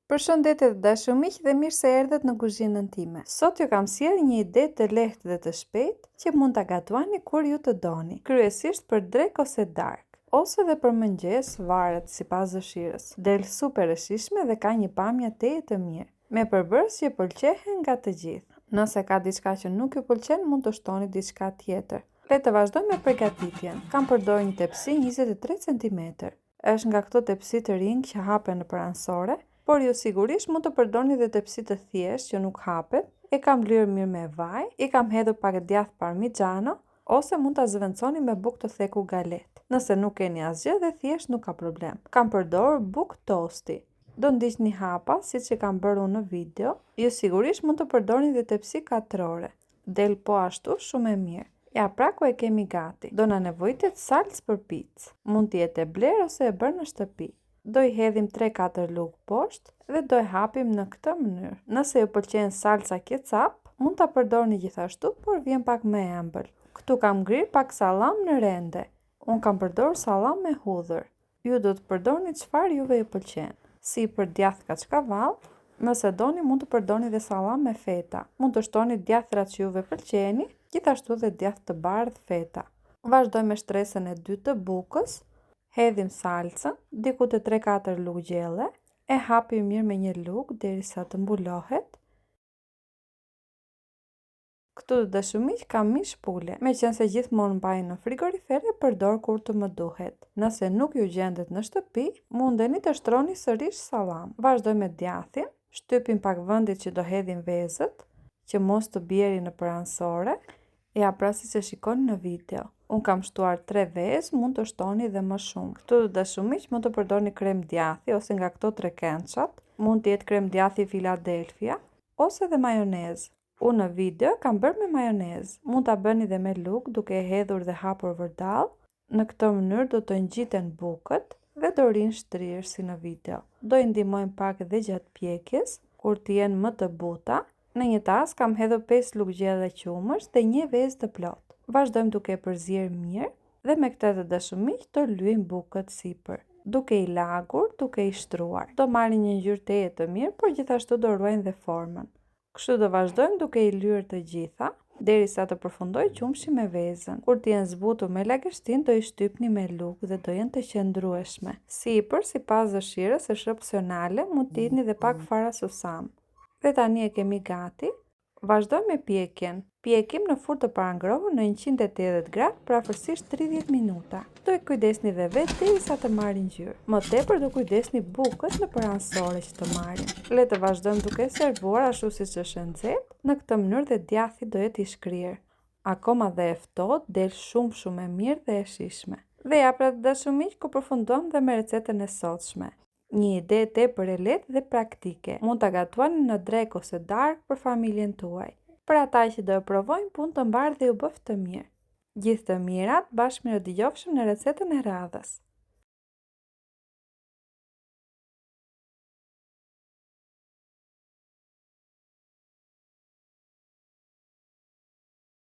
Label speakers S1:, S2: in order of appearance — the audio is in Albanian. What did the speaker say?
S1: Përshëndetje të dashur miq dhe mirë se erdhët në kuzhinën time. Sot ju kam sjellë një ide të lehtë dhe të shpejtë që mund ta gatuani kur ju të doni, kryesisht për drek ose darkë, ose edhe për mëngjes, varet sipas dëshirës. Del super e shijshme dhe ka një pamje teje të mirë, me përbërës që pëlqehen nga të gjithë. Nëse ka diçka që nuk ju pëlqen, mund të shtoni diçka tjetër. Le të vazhdojmë me përgatitjen. Kam përdorur një tepsi 23 cm. Është nga këto tepsi të rinj që hapen në ansore, por ju sigurisht mund të përdorni dhe tepsi të thjeshtë që nuk hapet. E kam blyer mirë me vaj, i kam hedhur pak djath parmigiano, ose mund ta zëvendësoni me bukë të theku galet. Nëse nuk keni asgjë dhe thjesht nuk ka problem. Kam përdorur bukë tosti. Do ndiqni hapa siç e kam bërë unë në video. Ju sigurisht mund të përdorni dhe tepsi katrore. Del po ashtu shumë e mirë. Ja pra ku e kemi gati. Do na nevojitet salcë për picë. Mund të jetë e bler ose e bërë në shtëpi. Do i hedhim 3-4 lugë poshtë dhe do e hapim në këtë mënyrë. Nëse ju pëlqen salca ketchup, mund ta përdorni gjithashtu, por vjen pak më e ëmbël. Këtu kam ngrirë pak sallam në rende. Unë kam përdorur sallam me hudhër. Ju do të përdorni çfarë juve ju pëlqen. Si për djath kaçkavall, nëse doni mund të përdorni dhe sallam me feta. Mund të shtoni djathrat që juve pëlqeni, gjithashtu dhe djath të bardhë feta. Vazhdojmë me shtresën e dytë të bukës. Hedhim salcën, diku të 3-4 lugë gjelle, e hapim mirë me një lugë derisa të mbulohet. Këtu të dashur miq kam mish pule, meqense gjithmonë mbaj në frigorifer e përdor kur të më duhet. Nëse nuk ju gjendet në shtëpi, mundeni të shtroni sërish sallam. Vazhdojmë me djathin, shtypim pak vendit që do hedhim vezët, që mos të bjeri në ansore. Ja pra si se shikoni në video. Unë kam shtuar 3 vezë, mund të shtoni dhe më shumë. Këtu të dashur miq mund të përdorni krem djathi ose nga këto 3 kençat, mund të jetë krem djathi Philadelphia ose dhe majonezë. Unë në video kam bërë me majonezë. Mund ta bëni dhe me lugë duke e hedhur dhe hapur vërdall. Në këtë mënyrë do të ngjiten bukët dhe do rinë shtrirë si në video. Do i ndihmojmë pak edhe gjatë pjekjes, kur të jenë më të buta. Në një tas kam hedhur 5 lugë gjelle qumësh dhe 1 vezë të plotë. Vazhdojmë duke e përzierë mirë dhe me këtë të dashur miq do lyejm bukët sipër, duke i lagur, duke i shtruar. Do marrin një ngjyrë teje të mirë, por gjithashtu do ruajnë dhe formën. Kështu do vazhdojmë duke i lyer të gjitha derisa të përfundoj qumshi me vezën. Kur të jenë zbutur me lagështin, do i shtypni me lugë dhe do jenë të qëndrueshme. Sipër, sipas dëshirës, është opsionale, mund të hidhni dhe pak fara susam. Dhe tani e kemi gati. Vazhdojmë me pjekjen. Pjekim në furrë të parangrohur në 180 gradë për afërsisht 30 minuta. Do e kujdesni dhe vetë derisa të marrin ngjyrë. Më tepër do kujdesni bukët në ansore që të marrin. Le të vazhdojmë duke servuar ashtu siç është e nxehtë. Në këtë mënyrë dhe djathi do jetë i shkrirë. Akoma dhe e ftohtë, del shumë e mirë dhe e shijshme. Dhe ja pra të dashur miq, ku përfundon dhe me recetën e sotshme. Një ide tepër e lehtë dhe praktike. Mund ta gatuani në drek ose darkë për familjen tuaj. Për ata që do e provojnë, punë të mbarë dhe u bëft të mirë. Gjithë të mirat, bashkë mirë dëgjofshim në recetën e radhës.